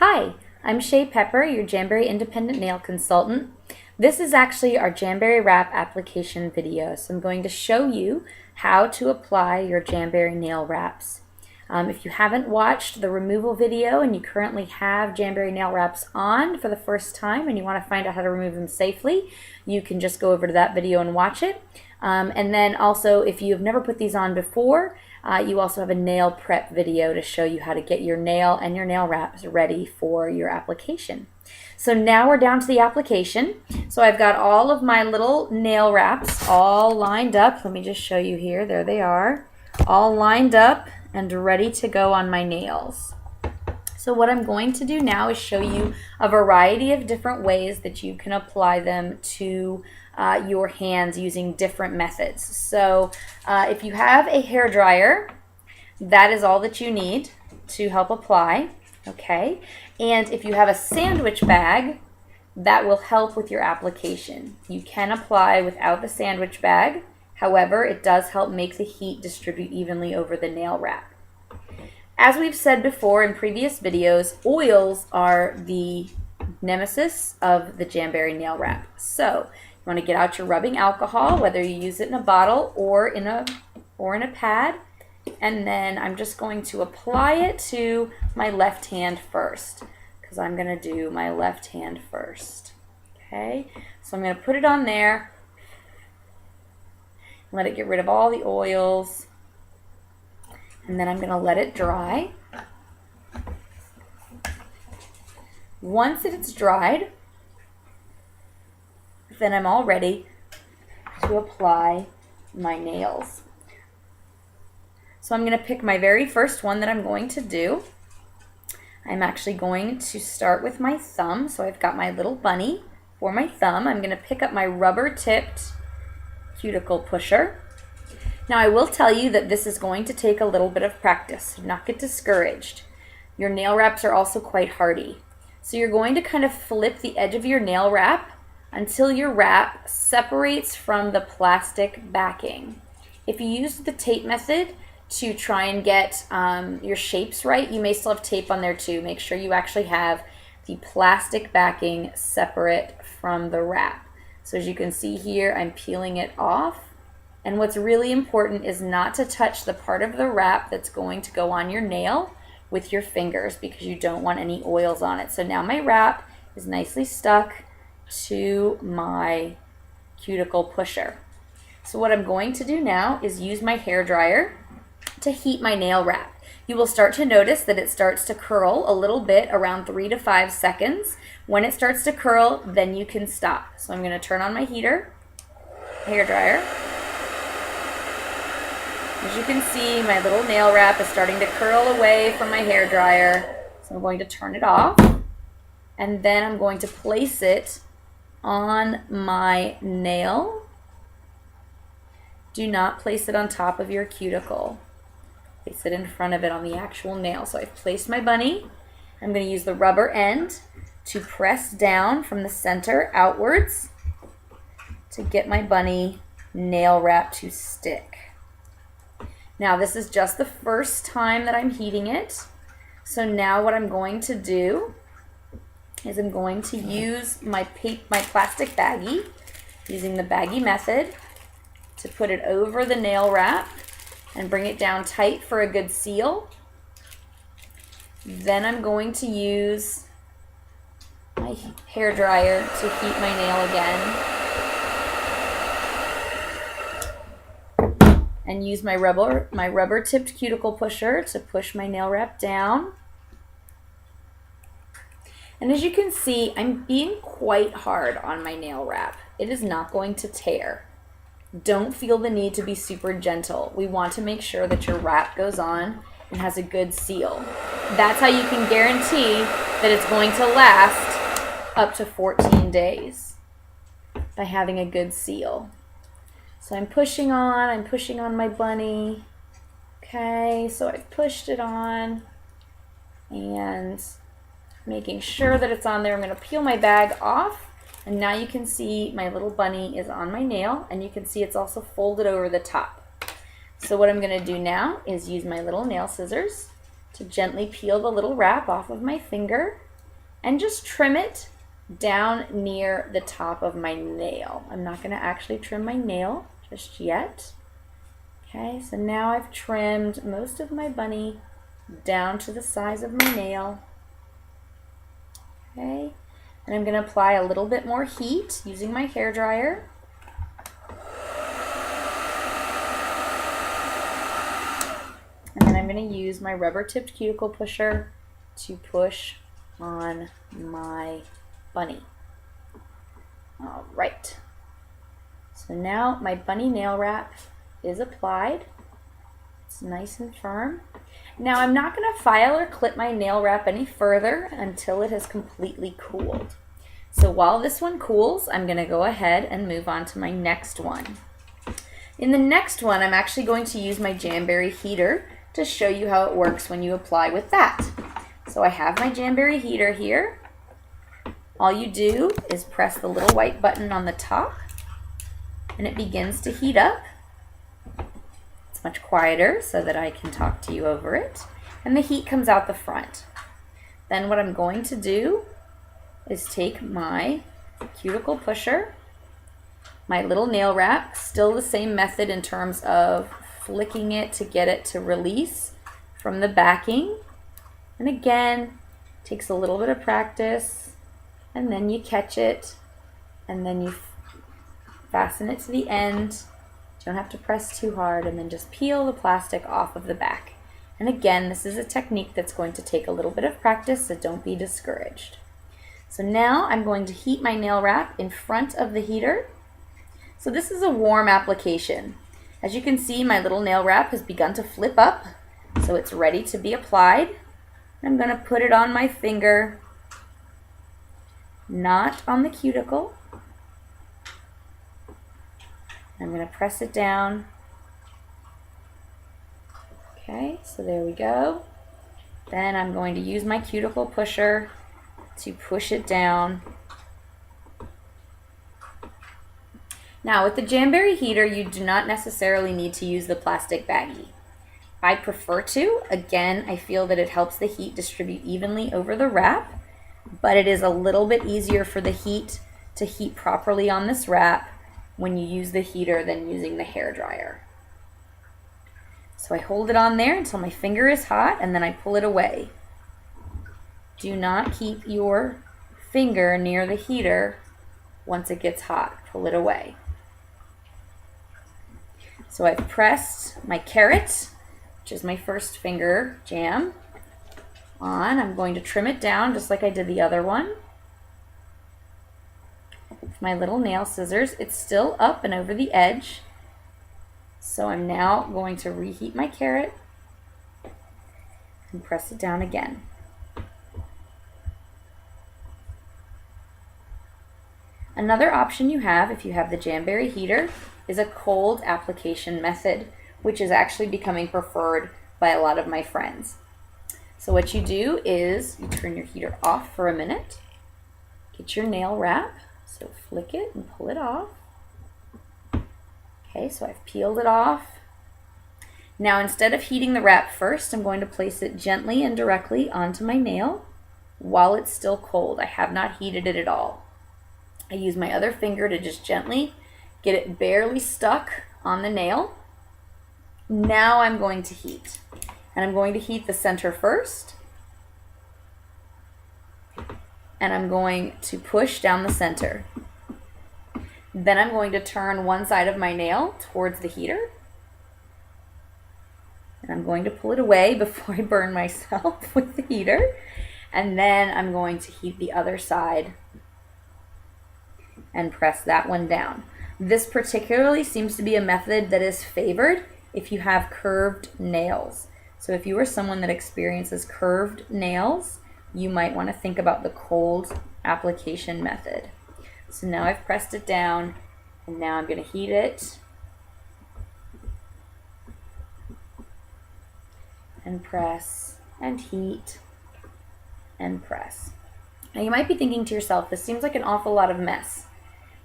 Hi, I'm Shay Pepper, your Jamberry Independent Nail Consultant. This is actually our Jamberry Wrap application video, so I'm going to show you how to apply your Jamberry Nail Wraps. If you haven't watched the removal video and you currently have Jamberry Nail Wraps on for the first time and you want to find out how to remove them safely, you can just go over to that video and watch it. And then also, if you've never put these on before, you also have a nail prep video to show you how to get your nail and your nail wraps ready for your application. So now we're down to the application. So I've got all of my little nail wraps all lined up. Let me just show you here. There they are, all lined up and ready to go on my nails. So what I'm going to do now is show you a variety of different ways that you can apply them to your hands using different methods. So if you have a hair dryer, that is all that you need to help apply, okay? And if you have a sandwich bag, that will help with your application. You can apply without the sandwich bag. However, it does help make the heat distribute evenly over the nail wrap. As we've said before in previous videos, oils are the nemesis of the Jamberry Nail Wrap. So you want to get out your rubbing alcohol, whether you use it in a bottle or in a pad, and then I'm just going to apply it to my left hand first, because I'm going to do my left hand first. Okay, so I'm going to put it on there, let it get rid of all the oils, and then I'm going to let it dry. Once it's dried, then I'm all ready to apply my nails. So I'm going to pick my very first one that I'm going to do. I'm actually going to start with my thumb. So I've got my little bunny for my thumb. I'm going to pick up my rubber-tipped cuticle pusher. Now I will tell you that this is going to take a little bit of practice. Do not get discouraged. Your nail wraps are also quite hardy. So you're going to kind of flip the edge of your nail wrap until your wrap separates from the plastic backing. If you use the tape method to try and get your shapes right, you may still have tape on there too. Make sure you actually have the plastic backing separate from the wrap. So as you can see here, I'm peeling it off. And what's really important is not to touch the part of the wrap that's going to go on your nail with your fingers, because you don't want any oils on it. So now my wrap is nicely stuck to my cuticle pusher. So what I'm going to do now is use my hair dryer to heat my nail wrap. You will start to notice that it starts to curl a little bit around 3 to 5 seconds. When it starts to curl, then you can stop. So I'm going to turn on my heater, hair dryer. As you can see, my little nail wrap is starting to curl away from my hair dryer. So I'm going to turn it off, and then I'm going to place it on my nail. Do not place it on top of your cuticle. Place it in front of it on the actual nail. So I've placed my bunny. I'm going to use the rubber end to press down from the center outwards to get my bunny nail wrap to stick. Now this is just the first time that I'm heating it. So now what I'm going to do is I'm going to use my plastic baggie, using the baggie method, to put it over the nail wrap and bring it down tight for a good seal. Then I'm going to use my hair dryer to heat my nail again, and use my rubber-tipped cuticle pusher to push my nail wrap down. And as you can see, I'm being quite hard on my nail wrap. It is not going to tear. Don't feel the need to be super gentle. We want to make sure that your wrap goes on and has a good seal. That's how you can guarantee that it's going to last up to 14 days, by having a good seal. So I'm pushing on my bunny. Okay, so I've pushed it on and making sure that it's on there. I'm going to peel my bag off, and now you can see my little bunny is on my nail, and you can see it's also folded over the top. So what I'm going to do now is use my little nail scissors to gently peel the little wrap off of my finger. and just trim it down near the top of my nail. I'm not going to actually trim my nail just yet. Okay, so now I've trimmed most of my bunny down to the size of my nail. Okay, and I'm going to apply a little bit more heat using my hair dryer. And then I'm going to use my rubber-tipped cuticle pusher to push on my bunny. All right. So now my bunny nail wrap is applied. It's nice and firm. Now I'm not going to file or clip my nail wrap any further until it has completely cooled. So while this one cools, I'm going to go ahead and move on to my next one. In the next one, I'm actually going to use my Jamberry Heater to show you how it works when you apply with that. So I have my Jamberry Heater here. All you do is press the little white button on the top and it begins to heat up. It's much quieter so that I can talk to you over it. And the heat comes out the front. Then what I'm going to do is take my cuticle pusher, my little nail wrap, still the same method in terms of flicking it to get it to release from the backing. And again, takes a little bit of practice, and then you catch it, and then you fasten it to the end. You don't have to press too hard, and then just peel the plastic off of the back. And again, this is a technique that's going to take a little bit of practice, so don't be discouraged. So now I'm going to heat my nail wrap in front of the heater. So this is a warm application. As you can see, my little nail wrap has begun to flip up, so it's ready to be applied. I'm going to put it on my finger, not on the cuticle. I'm going to press it down. Okay, so there we go. Then I'm going to use my cuticle pusher to push it down. Now with the Jamberry Heater, you do not necessarily need to use the plastic baggie. I prefer to. Again, I feel that it helps the heat distribute evenly over the wrap, but it is a little bit easier for the heat to heat properly on this wrap when you use the heater than using the hair dryer. So I hold it on there until my finger is hot, and then I pull it away. Do not keep your finger near the heater once it gets hot. Pull it away. So I've pressed my carrot, which is my first finger jam, on. I'm going to trim it down just like I did the other one. With my little nail scissors, it's still up and over the edge. So I'm now going to reheat my carrot and press it down again. Another option you have if you have the Jamberry Heater is a cold application method, which is actually becoming preferred by a lot of my friends. So what you do is you turn your heater off for a minute, get your nail wrap, so flick it and pull it off. Okay, so I've peeled it off. Now instead of heating the wrap first, I'm going to place it gently and directly onto my nail while it's still cold. I have not heated it at all. I use my other finger to just gently get it barely stuck on the nail. Now I'm going to heat. And I'm going to heat the center first. And I'm going to push down the center. Then I'm going to turn one side of my nail towards the heater. And I'm going to pull it away before I burn myself with the heater. And then I'm going to heat the other side and press that one down. This particularly seems to be a method that is favored if you have curved nails. So if you are someone that experiences curved nails, you might want to think about the cold application method. So now I've pressed it down, and now I'm going to heat it and press and heat and press. Now you might be thinking to yourself, this seems like an awful lot of mess.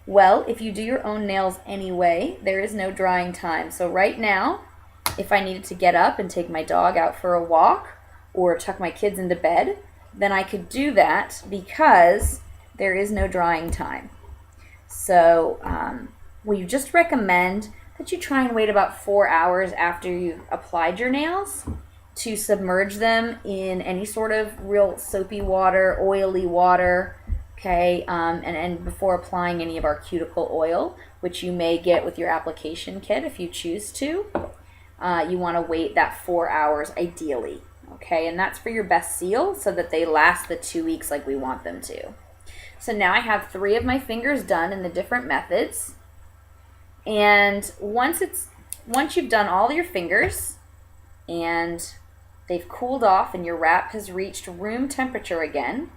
Well, if you do your own nails anyway, there is no drying time. So right now, if I needed to get up and take my dog out for a walk or tuck my kids into bed, then I could do that because there is no drying time. So we just recommend that you try and wait about 4 hours after you've applied your nails to submerge them in any sort of real soapy water, oily water, okay, and before applying any of our cuticle oil, which you may get with your application kit if you choose to. You want to wait that 4 hours ideally, okay, and that's for your best seal so that they last the 2 weeks like we want them to. So now I have 3 of my fingers done in the different methods, and once you've done all your fingers and they've cooled off and your wrap has reached room temperature again,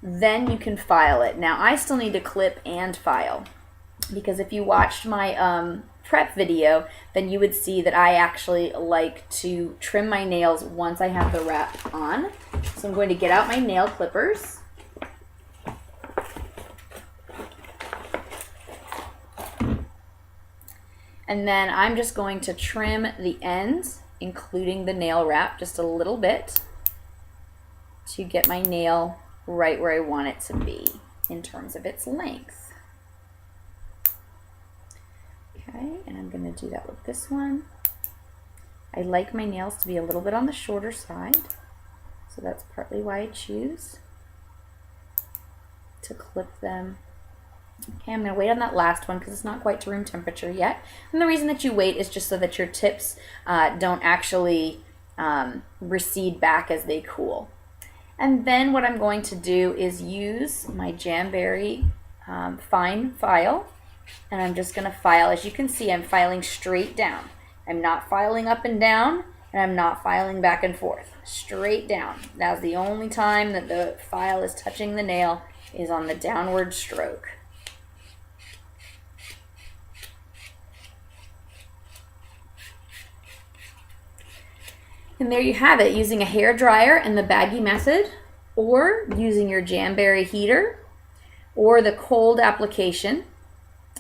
then you can file it. Now I still need to clip and file, because if you watched my prep video, then you would see that I actually like to trim my nails once I have the wrap on. So I'm going to get out my nail clippers. And then I'm just going to trim the ends, including the nail wrap, just a little bit to get my nail right where I want it to be in terms of its length. Okay, and I'm going to do that with this one. I like my nails to be a little bit on the shorter side, so that's partly why I choose to clip them. Okay, I'm going to wait on that last one because it's not quite to room temperature yet. And the reason that you wait is just so that your tips don't actually recede back as they cool. And then what I'm going to do is use my Jamberry fine file, and I'm just going to file. As you can see, I'm filing straight down. I'm not filing up and down, and I'm not filing back and forth. Straight down. That's the only time that the file is touching the nail, is on the downward stroke. And there you have it, using a hair dryer and the baggy method, or using your Jamberry heater or the cold application.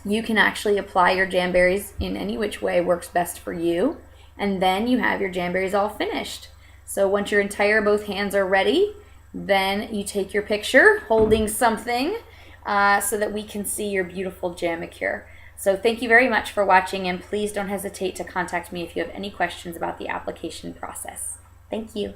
You can actually apply your Jamberries in any which way works best for you, and then you have your Jamberries all finished. So once your entire both hands are ready, then you take your picture holding something so that we can see your beautiful Jamacure. So thank you very much for watching, and please don't hesitate to contact me if you have any questions about the application process. Thank you.